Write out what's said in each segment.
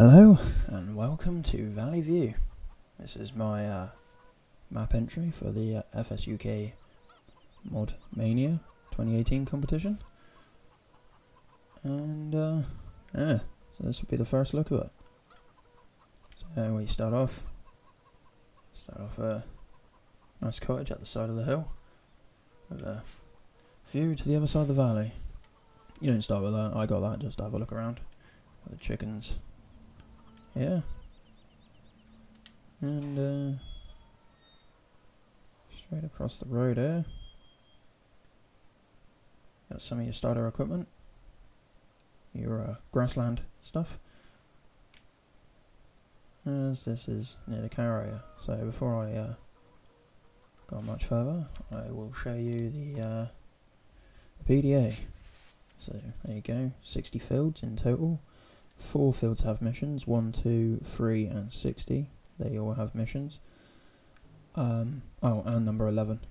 Hello and welcome to Valley View. This is my map entry for the FSUK Mod Mania 2018 competition, and so this will be the first look of it. So we start off a nice cottage at the side of the hill with a view to the other side of the valley. You don't start with that, I got that just to have a look around. The chickens. Yeah, and straight across the road here, got some of your starter equipment, your grassland stuff, as this is near the cow area. So before I go much further, I will show you the PDA. So there you go, 60 fields in total. 4 fields have missions, 1, 2, 3 and 60, they all have missions. Oh, and number 11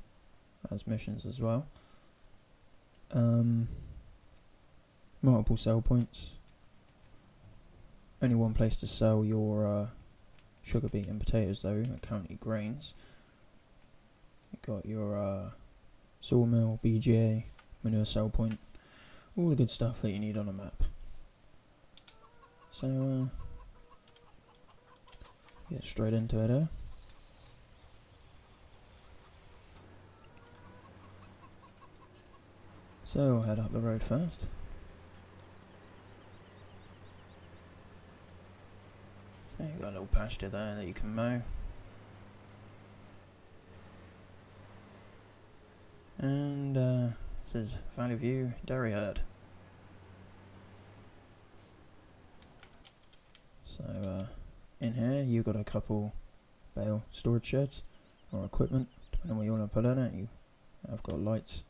has missions as well. Multiple sell points. Only one place to sell your sugar beet and potatoes though, at County Grains. You've got your sawmill, BGA, manure sell point, all the good stuff that you need on a map. So, get straight into it here. So, we'll head up the road first. So, you've got a little pasture there that you can mow. And, this is Valley View Dairy Herd. So in here you've got a couple bale storage sheds or equipment, depending on what you want to put in it. I've got lights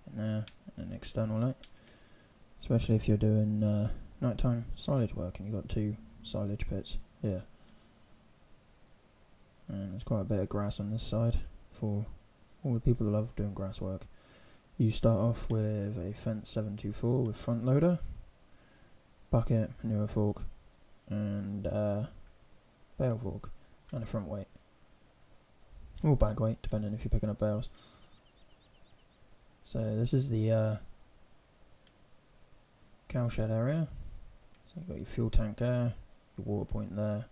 in there and an external light, especially if you're doing nighttime silage work, and you've got 2 silage pits here. And there's quite a bit of grass on this side for all the people that love doing grass work. You start off with a fence 724 with front loader, bucket, manure fork, and bale fork, and a front weight, or bag weight, depending if you're picking up bales. So this is the cow shed area. So you've got your fuel tank there, your water point there,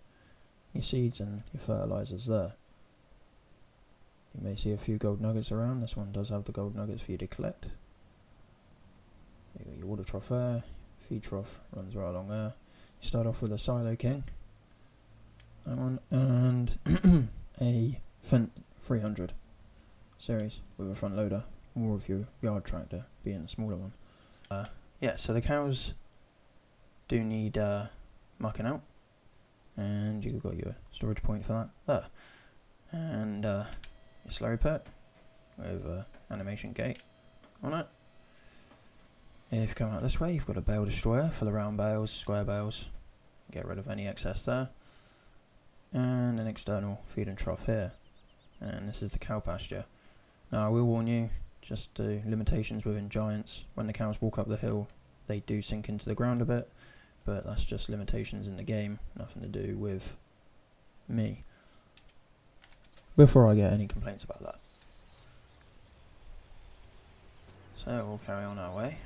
your seeds and your fertilizers there. You may see a few gold nuggets around. This one does have the gold nuggets for you to collect. You've got your water trough there, feed trough runs right along there. You start off with a Silo King, that one, and a Fendt 300 series with a front loader, more of your yard tractor being the smaller one. Yeah, so the cows do need mucking out, and you've got your storage point for that there, and your slurry pit with animation gate on it. If you come out this way, you've got a bale destroyer for the round bales, square bales, get rid of any excess there, and an external feed and trough here. And this is the cow pasture. Now I will warn you, just the limitations within giants, when the cows walk up the hill they do sink into the ground a bit, but that's just limitations in the game, nothing to do with me, before I get any complaints about that. So we'll carry on our way.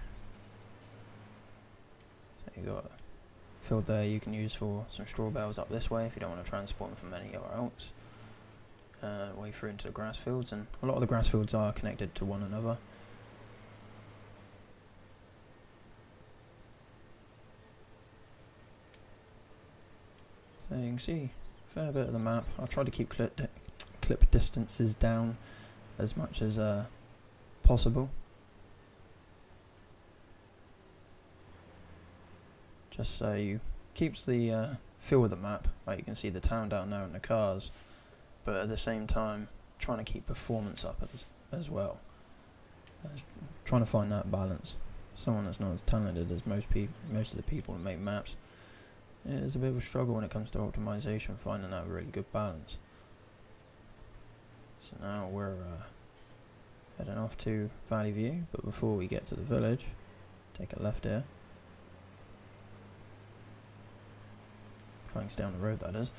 You've got a field there you can use for some straw bales up this way if you don't want to transport them from anywhere else. Way through into the grass fields, and a lot of the grass fields are connected to one another. So you can see a fair bit of the map. I'll try to keep clip distances down as much as possible. Just so you keeps the feel of the map, like you can see the town down there and the cars, but at the same time trying to keep performance up as well. Trying to find that balance. Someone that's not as talented as most of the people that make maps, it's a bit of a struggle when it comes to optimization, finding that really good balance. So now we're heading off to Valley View, but before we get to the village, take a left here. thanks down the road that is.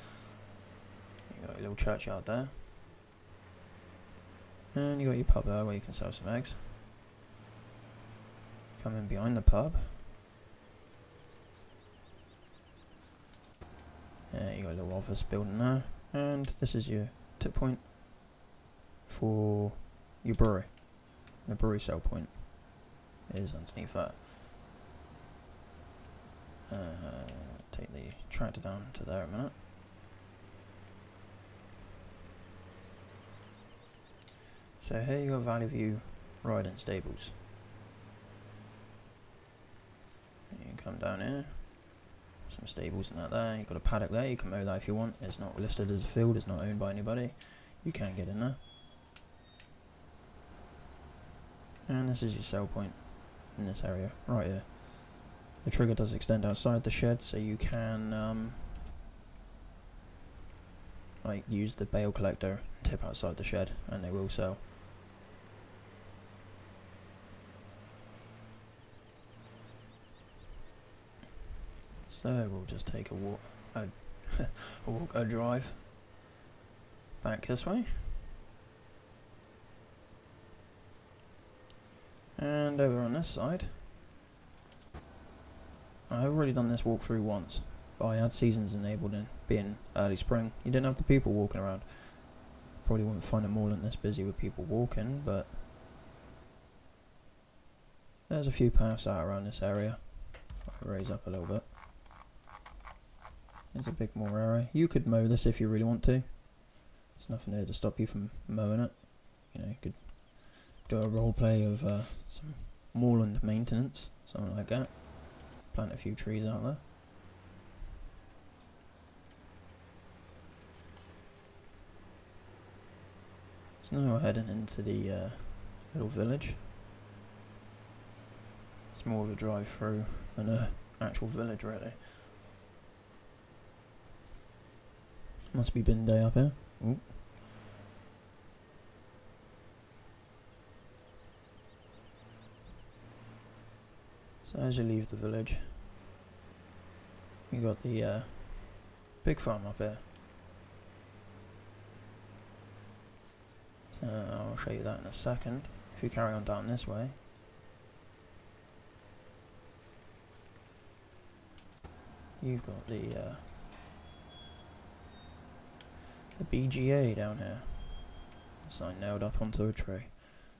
You got your little churchyard there. And you got your pub there where you can sell some eggs. Come in behind the pub. You got a little office building there. And this is your tip point for your brewery. The brewery sell point is underneath that. Take the tractor down to there a minute. So here you got Valley View Riding Stables. You can come down here. Some stables and that there. You've got a paddock there. You can mow that if you want. It's not listed as a field. It's not owned by anybody. You can get in there. And this is your sell point in this area right here. The trigger does extend outside the shed, so you can like use the bale collector and tip outside the shed, and they will sell. So we'll just take a walk, a drive back this way, and over on this side. I've already done this walkthrough once, but I had seasons enabled in being early spring. You didn't have the people walking around. Probably wouldn't find a moorland this busy with people walking, but there's a few paths out around this area. If I raise up a little bit. There's a big moor area. You could mow this if you really want to. There's nothing here to stop you from mowing it. You know, you could do a role play of some moorland maintenance, something like that. Plant a few trees out there. So now we're heading into the little village. It's more of a drive through than an actual village really. Must be bin day up here. Ooh. So as you leave the village, you got the big farm up here. So I'll show you that in a second. If you carry on down this way, you've got the BGA down here. Sign nailed up onto a tree.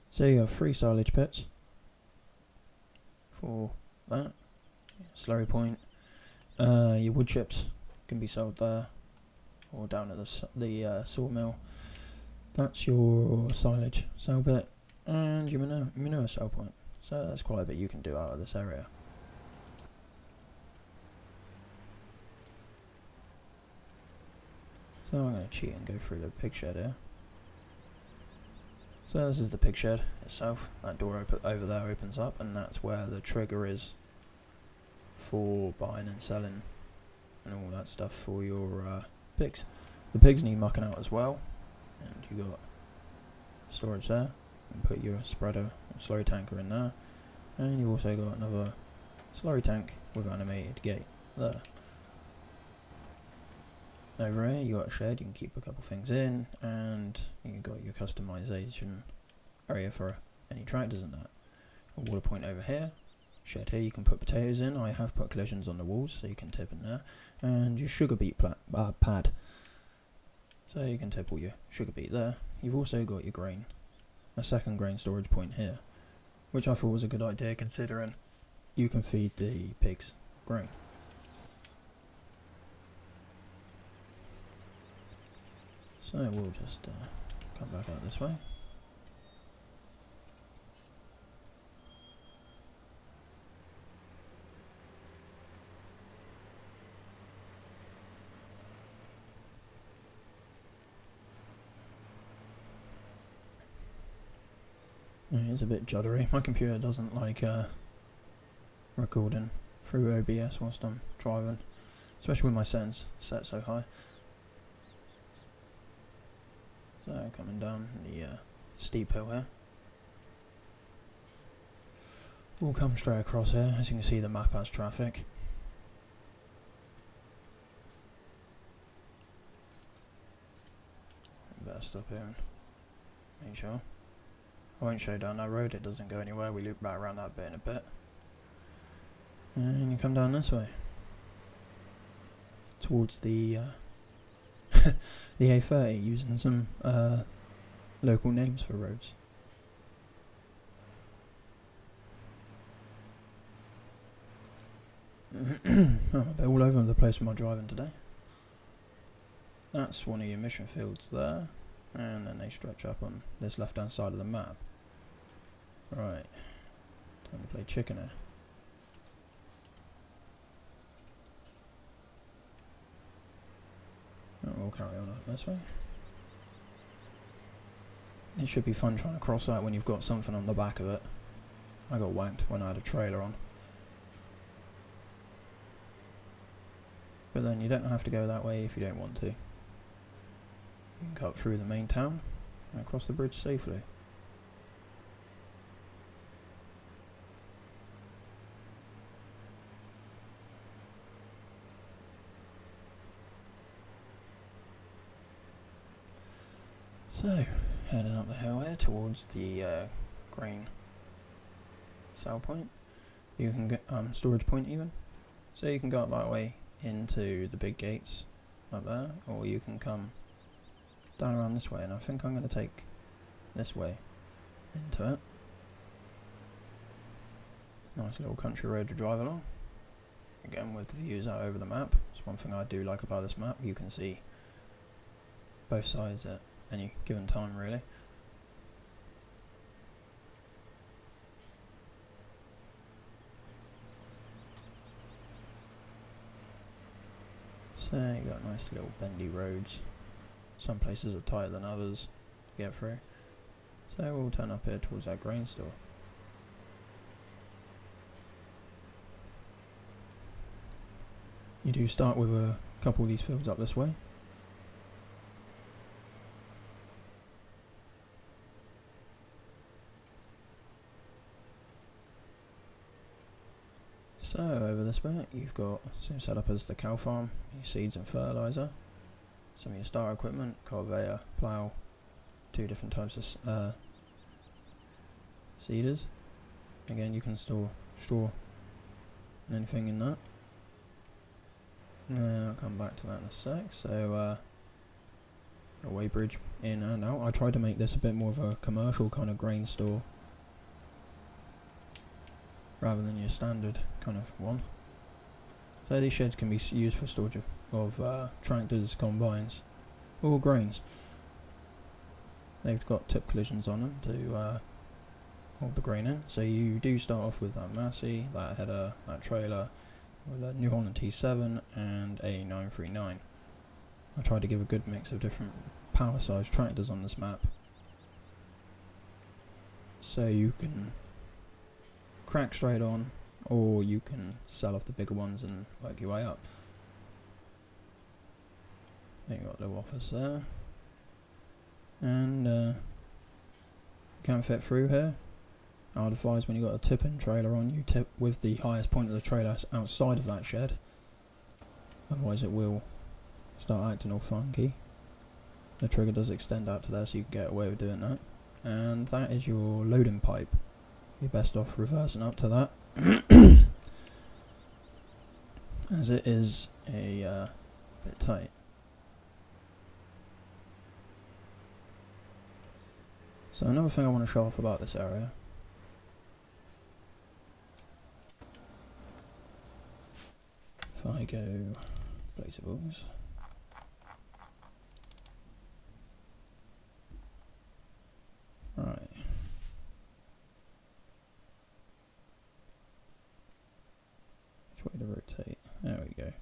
So you have 3 silage pits for that. Slurry point. Your wood chips can be sold there or down at the sawmill. That's your silage sell bit and your manure sell point. So that's quite a bit you can do out of this area. So I'm going to cheat and go through the pig shed here. So this is the pig shed itself. That door over there opens up, and that's where the trigger is for buying and selling and all that stuff for your pigs. The pigs need mucking out as well, and you got storage there. You can put your spreader or slurry tanker in there, and you've also got another slurry tank with animated gate there. Over here you got a shed, you can keep a couple things in, and you got your customization area for any tractors and that. A water point over here, shed here you can put potatoes in. I have put collisions on the walls so you can tip in there, and your sugar beet pad, so you can tip all your sugar beet there. You've also got your grain, a second grain storage point here, which I thought was a good idea considering you can feed the pigs grain. So we'll just come back out this way. It's a bit juddery. My computer doesn't like recording through OBS whilst I'm driving, especially with my settings set so high. So coming down the steep hill here. We'll come straight across here. As you can see, the map has traffic. stop here and make sure. I won't show down that road, it doesn't go anywhere. We loop back around that bit in a bit. And you come down this way. Towards the the A30, using some local names for roads. I'm a bit all over the place with my driving today. That's one of your mission fields there, and then they stretch up on this left hand side of the map. Right, time to play chicken here. We'll carry on up this way. It should be fun trying to cross that when you've got something on the back of it. I got whacked when I had a trailer on. But then you don't have to go that way if you don't want to. You can cut through the main town and across the bridge safely. So, heading up the hill here towards the grain sale point. You can get storage point even. So you can go up that way into the big gates up there, or you can come down around this way, and I think I'm going to take this way into it. Nice little country road to drive along. Again, with the views out over the map. It's one thing I do like about this map. You can see both sides at any given time, really. So you got nice little bendy roads. Some places are tighter than others to get through. So we'll turn up here towards our grain store. You do start with a couple of these fields up this way. So over this bit you've got same setup as the cow farm, your seeds and fertiliser, some of your starter equipment, conveyor, plough, 2 different types of seeders. Again, you can store straw and anything in that. I'll come back to that in a sec. So a Weybridge in and out. I tried to make this a bit more of a commercial kind of grain store, rather than your standard kind of one. So these sheds can be used for storage of tractors, combines, or grains. They've got tip collisions on them to hold the grain in. So you do start off with that Massey, that header, that trailer, with a New Holland T7 and a 939. I tried to give a good mix of different power size tractors on this map, so you can crack straight on, or you can sell off the bigger ones and work your way up. Then you got a little office there, and you can fit through here. I'd advise when you got a tipping trailer on, you tip with the highest point of the trailer outside of that shed, otherwise it will start acting all funky. The trigger does extend out to there, so you can get away with doing that. And that is your loading pipe. You're best off reversing up to that, as it is a bit tight. So another thing I want to show off about this area, if I go placeables, right. Way to rotate. There we go.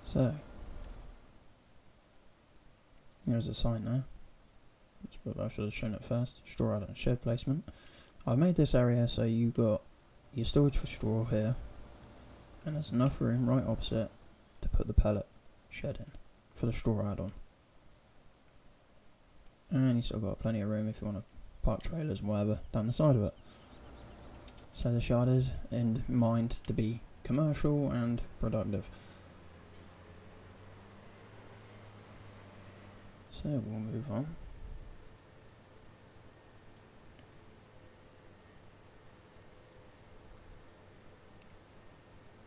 So here's a sign now. I should have shown it first. Straw out and shed placement. I've made this area so you got your storage for straw here, and there's enough room right opposite to put the pellet shed in for the straw add-on. And you still got plenty of room if you want to park trailers and whatever down the side of it. So the yard is in mind to be commercial and productive. So we'll move on.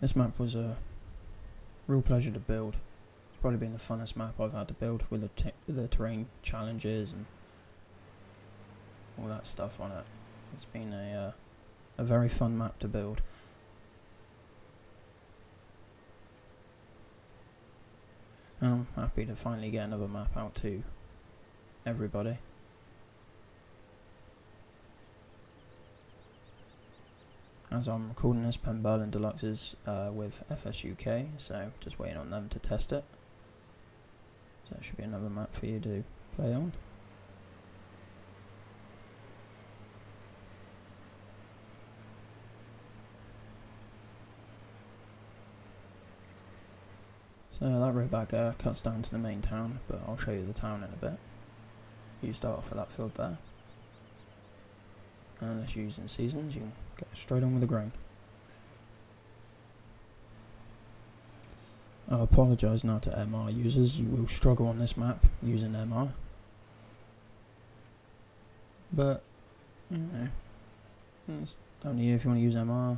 This map was a real pleasure to build. It's probably been the funnest map I've had to build, with the terrain challenges and all that stuff on it. It's been a very fun map to build. And I'm happy to finally get another map out to everybody. As I'm recording this, Penn Berlin Deluxe is with FSUK, so just waiting on them to test it. So that should be another map for you to play on. So that road back cuts down to the main town, but I'll show you the town in a bit. You start off with that field there. And unless you're using seasons, you can get straight on with the grain. I apologise now to MR users, you will struggle on this map using MR. But, you know, it's down to you if you want to use MR.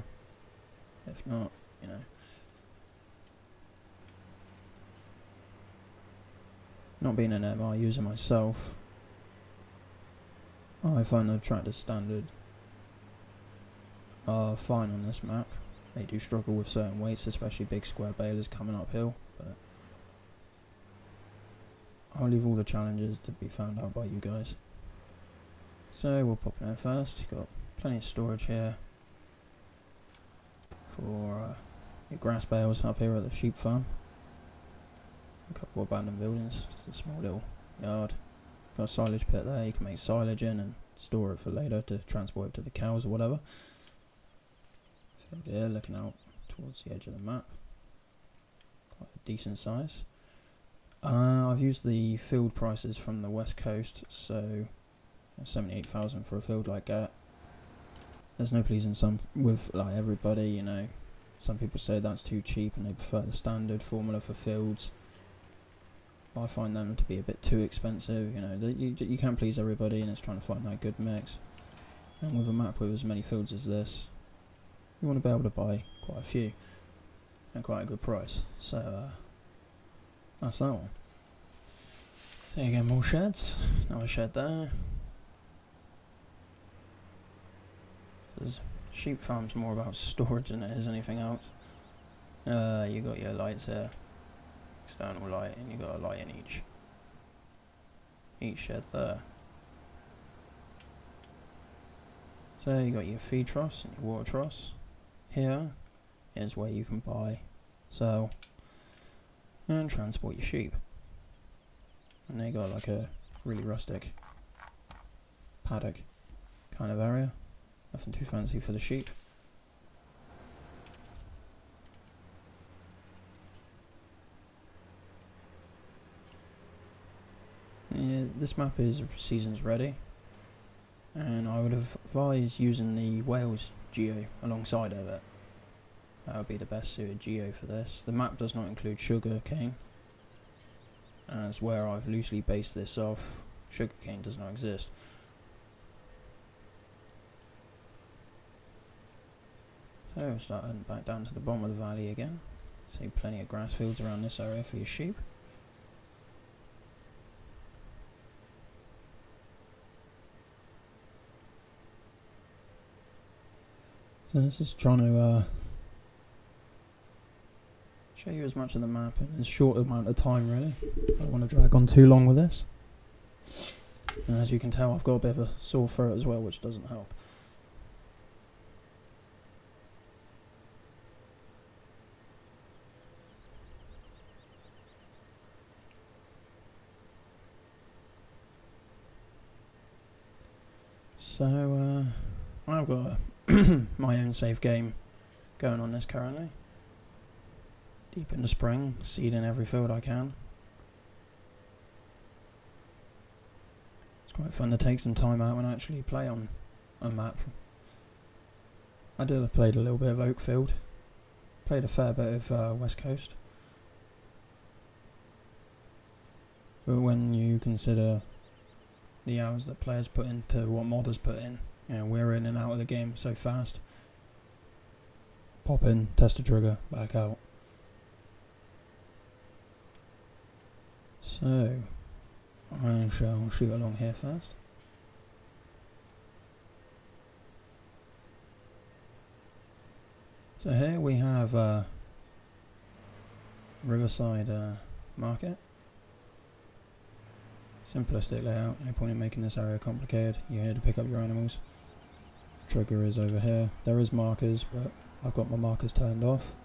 If not, you know. Not being an MR user myself, I find the tractor standard are fine on this map. They do struggle with certain weights, especially big square balers coming uphill, but I'll leave all the challenges to be found out by you guys. So we'll pop in there first. You've got plenty of storage here for your grass bales up here at the sheep farm. A couple of abandoned buildings, just a small little yard. Got a silage pit there, you can make silage in and store it for later to transport it to the cows or whatever. Field here, looking out towards the edge of the map. Quite a decent size. I've used the field prices from the west coast, so 78,000 for a field like that. There's no pleasing some with like everybody, you know. Some people say that's too cheap and they prefer the standard formula for fields. I find them to be a bit too expensive, you know. You can't please everybody, and it's trying to find that good mix. And with a map with as many fields as this, you want to be able to buy quite a few at quite a good price. So that's that one. So you get more sheds. Another shed there. There's sheep farm's more about storage than it is anything else. You got your lights here. External light, and you got a light in each shed there. So you got your feed troughs and your water troughs. Here is where you can buy, sell, and transport your sheep. And they got like a really rustic paddock kind of area. Nothing too fancy for the sheep. Yeah, this map is seasons ready, and I would advise using the Wales geo alongside of it. That would be the best suited geo for this. The map does not include sugar cane, as where I've loosely based this off, sugar cane does not exist. So we'll start heading back down to the bottom of the valley again. See plenty of grass fields around this area for your sheep. So this is trying to show you as much of the map in as short amount of time, really. I don't want to drag on too long with this. And as you can tell, I've got a bit of a sore throat as well, which doesn't help. So I've got my own save game going on this currently. Deep in the spring, seeding every field I can. It's quite fun to take some time out and actually play on a map. I played a little bit of Oakfield Played a fair bit of West Coast. But when you consider the hours that players put into what modders put in, you know, we're in and out of the game so fast. Pop in, test a trigger, back out. So, I shall shoot along here first. So here we have Riverside Market. Simplistic layout, no point in making this area complicated. You're here to pick up your animals. Trigger is over here. There is markers, but I've got my markers turned off.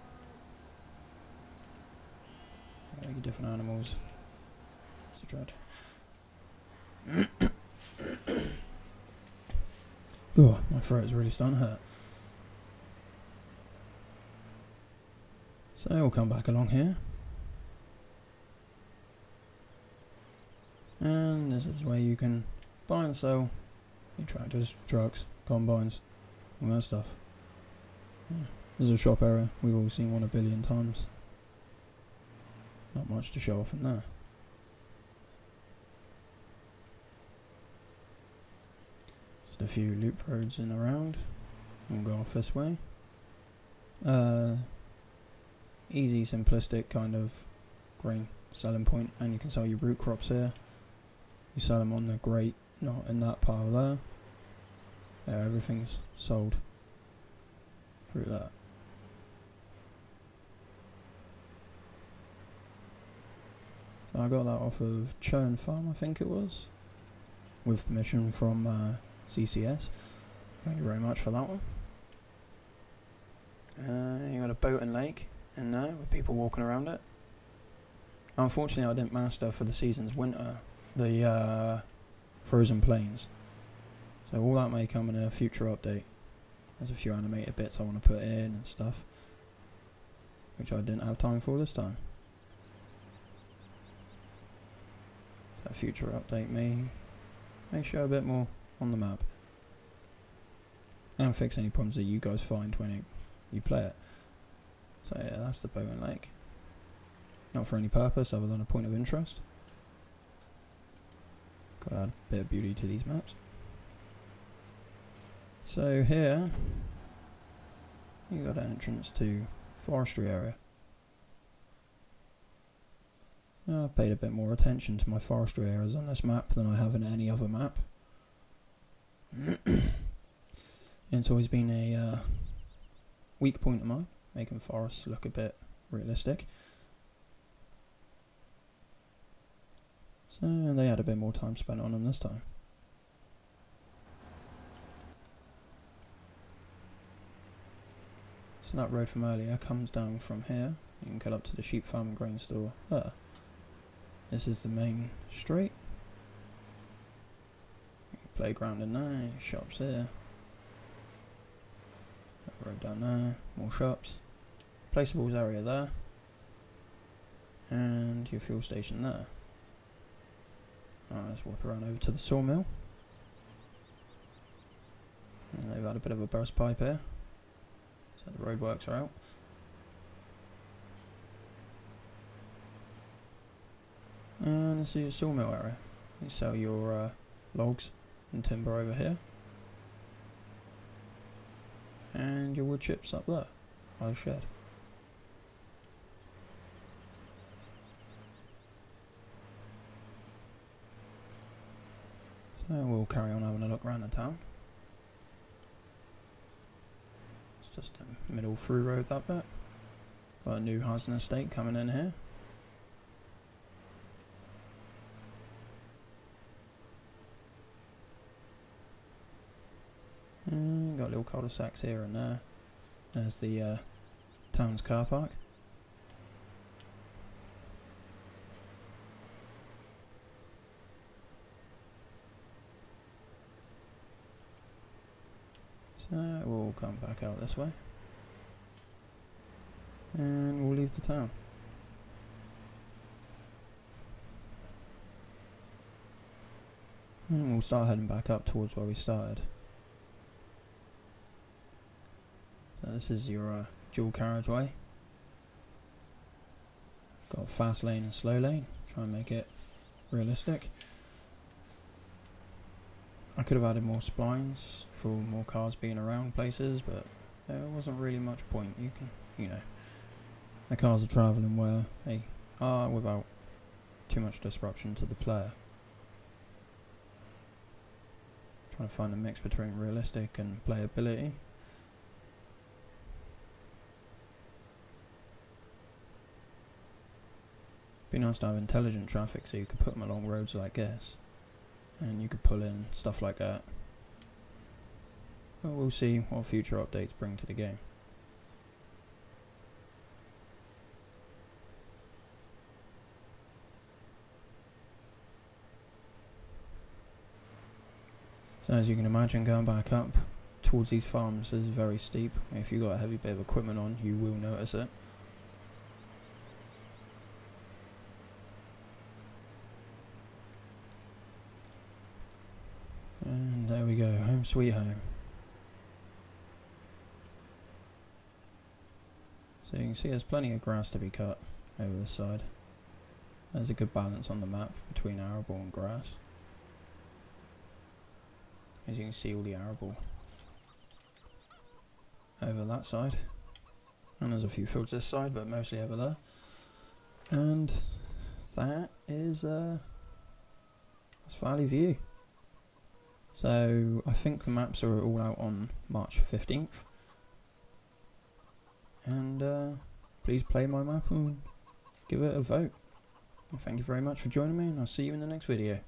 Your different animals. It's a dread. Oh, my throat is really starting to hurt. So we'll come back along here. And this is where you can buy and sell your tractors, trucks, combines, all that stuff. Yeah. There's a shop area, we've all seen one a billion times. Not much to show off in there. Just a few loop roads in around. We'll go off this way. Easy, simplistic kind of grain selling point, and you can sell your root crops here. You sell them on the grate, not in that pile there. Yeah, everything's sold through that. So I got that off of Churn Farm, I think it was, with permission from CCS. Thank you very much for that one. You got a boat and lake in there with people walking around it. Unfortunately, I didn't master for the season's winter the frozen plains, so all that may come in a future update. There's a few animated bits I want to put in and stuff, which I didn't have time for this time. So a future update may show a bit more on the map and fix any problems that you guys find when you play it. So yeah, that's the boat and lake. Not for any purpose other than a point of interest. Gotta add a bit of beauty to these maps. So here, you got an entrance to forestry area. I paid a bit more attention to my forestry areas on this map than I have in any other map. It's always been a weak point of mine, making forests look a bit realistic. So they had a bit more time spent on them this time. So that road from earlier comes down from here. You can cut up to the sheep farm and grain store there. This is the main street. Playground in there, shops here. Road down there, more shops. Placeables area there. And your fuel station there. Alright, let's walk around over to the sawmill. And they've had a bit of a burst pipe here, so the roadworks are out. And this is your sawmill area. You sell your logs and timber over here. And your wood chips up there by the shed. So we'll carry on having a look around the town. It's just a middle through road that bit. Got a new housing estate coming in here. And got little cul-de-sacs here and there. There's the town's car park. So we'll come back out this way. And we'll leave the town. And we'll start heading back up towards where we started. So this is your dual carriageway Got a fast lane and slow lane, try and make it realistic. I could have added more splines for more cars being around places, but there wasn't really much point. You know, the cars are travelling where they are without too much disruption to the player. Trying to find a mix between realistic and playability. Be nice to have intelligent traffic so you could put them along roads like this, and you could pull in stuff like that. But we'll see what future updates bring to the game. So as you can imagine, going back up towards these farms is very steep. If you've got a heavy bit of equipment on, you will notice it. And there we go, home sweet home. So you can see there's plenty of grass to be cut over this side. There's a good balance on the map between arable and grass. As you can see, all the arable over that side. And there's a few fields this side, but mostly over there. And that is that's Valley View. So I think the maps are all out on March 15th. And please play my map and give it a vote. Thank you very much for joining me, and I'll see you in the next video.